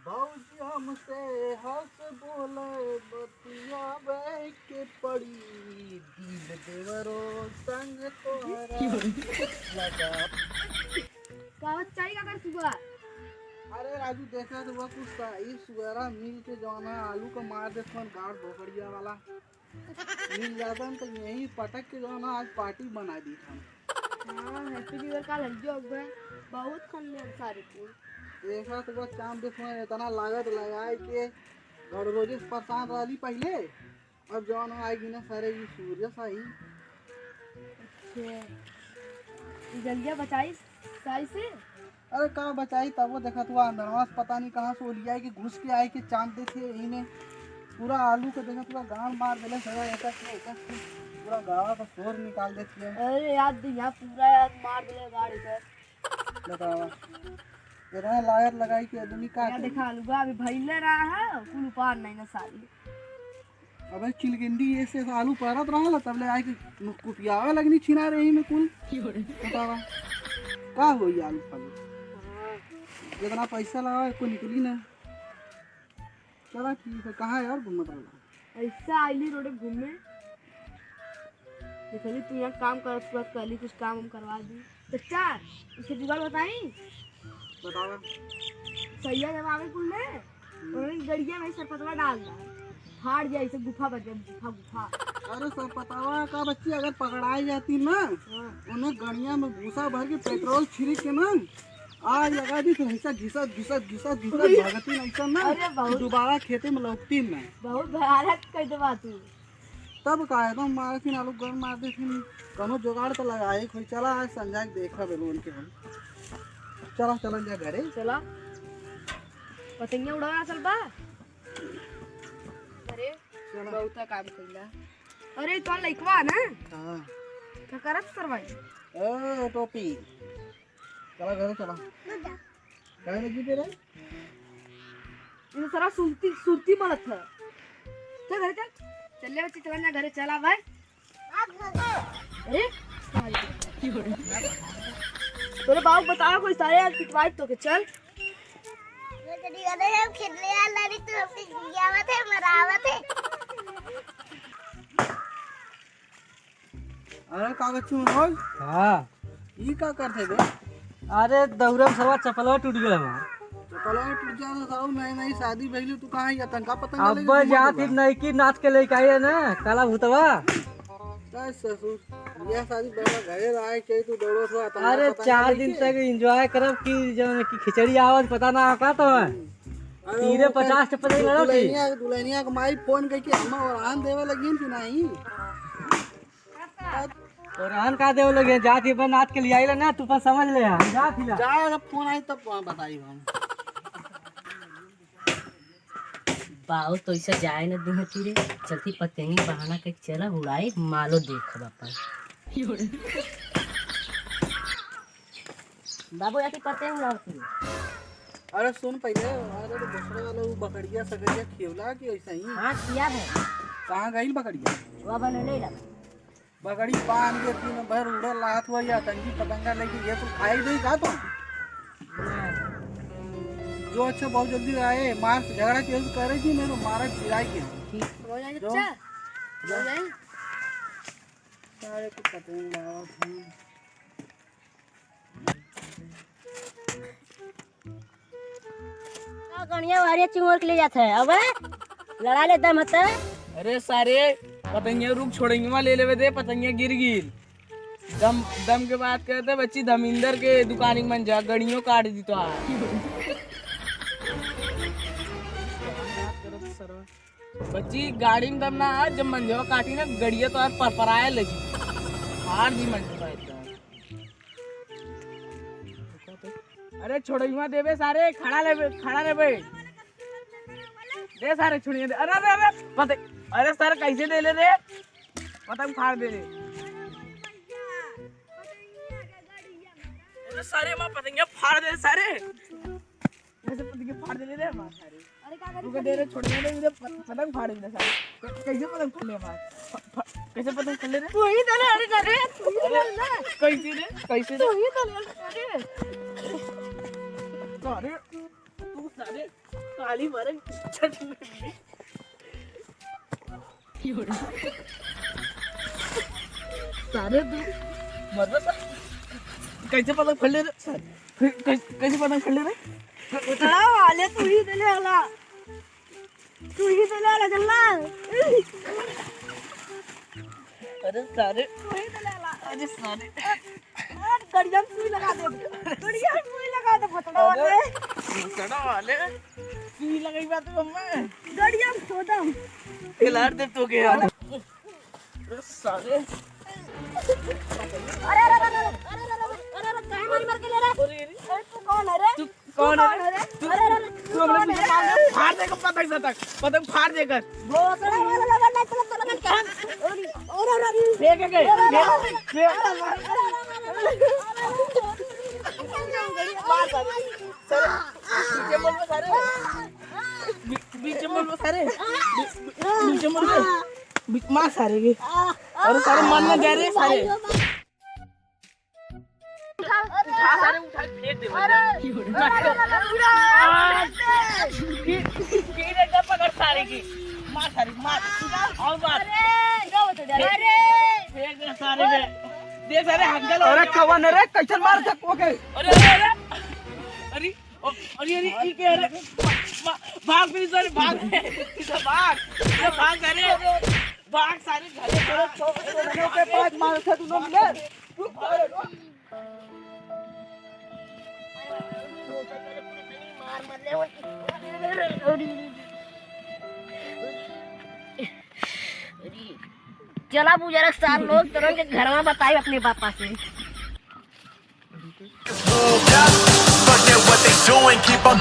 बाबूजी हमसे हंस बोले बतियावे के पड़ी दिल देवरो संग तोहरा लगा। कावत चाहिए अगर सुबह। अरे राजू देखा तो वह कुछ सही सुअरा मिल के जौना आलू को मार दे गाड़ भोकड़िया वाला मिल जाता तो यही पटक के जौना आज पार्टी बना दी था। हाँ हैप्पी न्यू ईयर का लड्डू हो गए बहुत खाने हम सारे फूल। देखा तो बस चांद देखो इतना लागत लगाए के घर रोजे परेशान रही पहले अब जौन आएगी ना सारे ये सूर्य सही। अच्छा जल्दिया बचाई साई से। अरे कहाँ बचाई तब वो देखा तो अंदरवास पता नहीं कहाँ से लिया कि घुस के आए कि चांद देखे यही ने पूरा आलू को देखा पूरा गांव मार दिले सगा एक पूरा गाँव का शोर निकाल देती है। अरे याद यहाँ पूरा याद मार दिले गाड़ी पर बतावा इतना लागत लगाई कि आदमी का देखा आलू अभी भइले रहा है कुल पार नहीं ना सारी। अबे चिलगिंडी ऐसे आलू परत रहा तब ले आए कि कुपियावा लगनी छिना रही में कुल बतावा का हो आलू फालू जितना पैसा लगा को निकली ना। चला ठीक है कहाँ यार घूमत रहा ऐसा आईली रोड घूमने देखली तू यहाँ काम कर तुरंत कहली कुछ काम हम करवा दी तो चार उसके जुगाड़ बताई बतावा सैया जब आवे कुल ने उन्होंने गड़िया में सरपतवा डाल दा फाड़ जाए ऐसे गुफा बच जाए गुफा गुफा। अरे सब पतावा का बच्ची अगर पकड़ाई जाती ना उन्हें गड़िया में भूसा भर के पेट्रोल छिड़क के ना आज लगा दी तो ऐसा घिसत घिसत घिसत घिसत भागती ऐसा ना दोबारा खेते में लौटती ना। बहुत भयानक कर दे तू तब का है तो मारे थी आलू गर्म मार दे थी कनो जुगाड़ तो लगाए कोई। चला आज संजय देखा बेलून के हम चला चलन जा घरे चला पतंगिया उड़ावा चल बा। अरे बहुत काम कइला। अरे तो लइकवा ना हां क्या करत करवाई ए टोपी चला घरे चला काय लगी तेरे ये सारा सुरती सुरती मरत है। चल घरे चल चले बच्चे चला ना घरे चला भाई। अरे तोरे बाप बताओ कोई सारे आज पिटवाई तो के चल हम खेलने वाला नहीं तो अपनी गियावत है मरावत है। अरे कागज में बोल हां ई का करथे बे। अरे दौरम सवा चपलवा टूट गेल हमार चपलवा टूट जा तो सब नई नई शादी भइली तू कहां या तंका पतंग अब जात नई की नाच के लेके आई है ना काला भूतवा ससुर ये शादी बड़ा घरे रहे के तू दौड़ो तो अरे 4 दिन तक एंजॉय करब की जवन की खिचड़ी आवत पता ना का तो तीरे 50 चपल लड़ती दुल्हनिया के माई फोन कह के हम और आन देवे लगिन कि नहीं और आन का देव लगे जात बन नाच के लिए आइला ना तू पर समझ ले जा फिला जा जब फोन आई तब बताई हम बाऊ तो ऐसा जाए न दी तीरे चलती पतंगी बहाना के चला उड़ाई मालो देख बापा बाबू याती पतंग उड़ाती। अरे सुन पहले अरे तो दूसरे वाला वो बकरिया सकरिया खियोला कि ऐसा ही हाँ किया है कहाँ गई बकरिया वो बने नहीं लगा बकरी पान के दिन भर उड़ल लात हुआ या तंगी पतंगा लेके ये तो खाई नहीं खा तो जो अच्छा बहुत जल्दी आए मार झगड़ा के करे थी मेरे मारा चिराई के हो जाए जो अच्छा हो जाए सारे को पतंग लगाओ गणिया वारिया चिंगोर के ले जाता है अब लड़ा ले दम हता। अरे सारे पतंगिया रुक छोड़ेंगे वहाँ ले लेवे दे पतंगिया गिर गिर दम दम के बात कहते बच्ची धमिंदर के दुकान में जा गड़ियों काट दी तो बच्ची गाड़ी में दम ना आ, जब मंजवा काटी ना गड़िया तो यार परपराए लगी हार नहीं मंजवा इतना। अरे छोड़िया देवे सारे खड़ा ले बे दे सारे छोड़िया दे। अरे अरे अरे पता अरे सर कैसे दे ले रे पतंग फाड़ दे रे। अरे सारे माँ पतंग फाड़ दे सारे ऐसे पतंग फाड़ दे रे माँ सारे। तू दे रे छोड़िया दे मुझे पतंग फाड़ दे सारे। कैसे पतंग फाड़ ले माँ कैसे पतंग फाड़ ले रे तू ही दले अरे करे तू ही दले ना कैसे रे कैसे तू ही दले अरे सारे तू सारे काली मरन सारे तू मतलब कैसे पतंग फड़ ले रे कैसे पतंग फड़ ले रे उतरा वाले तू ही दले वाला चलना अरे सारे तू ही दले वाला अरे सारे गड़िया में सुई लगा दे गड़िया में सुई लगा दे फटड़ा वाले सड़ा वाले सुई लगाई बात मम्मा गड़िया में छोड़ा खिलाड़ दे तो के यार अरे सारे अरे अरे अरे अरे काहे मार के ले रहा अरे अरे तू कौन है रे तू कौन है अरे अरे अरे तू हमने मुझे फाड़ देगा पतंग फाड़ देकर वो सड़ा वाला लगा ना चल चल कहां और फेंक के बीच में सारे मार सारे के अरे सारे मन में जा रहे सारे उठा सारे उठा फेंक दे पकड़ सारे की मार सारे मार और मार फेंक दे सारे में दे सारे हंगल अरे कवन रे कैसे मार सको के अरे अरे अरे अरे अरे अरे ये क्या है भाग फिर सारे भाग अरे भाग सारे घरे के पास मार से तू लोग ले चला बुजुर्ग साल लोग तुरंत घर में बताए अपने पापा से Forget what they doing, keep on.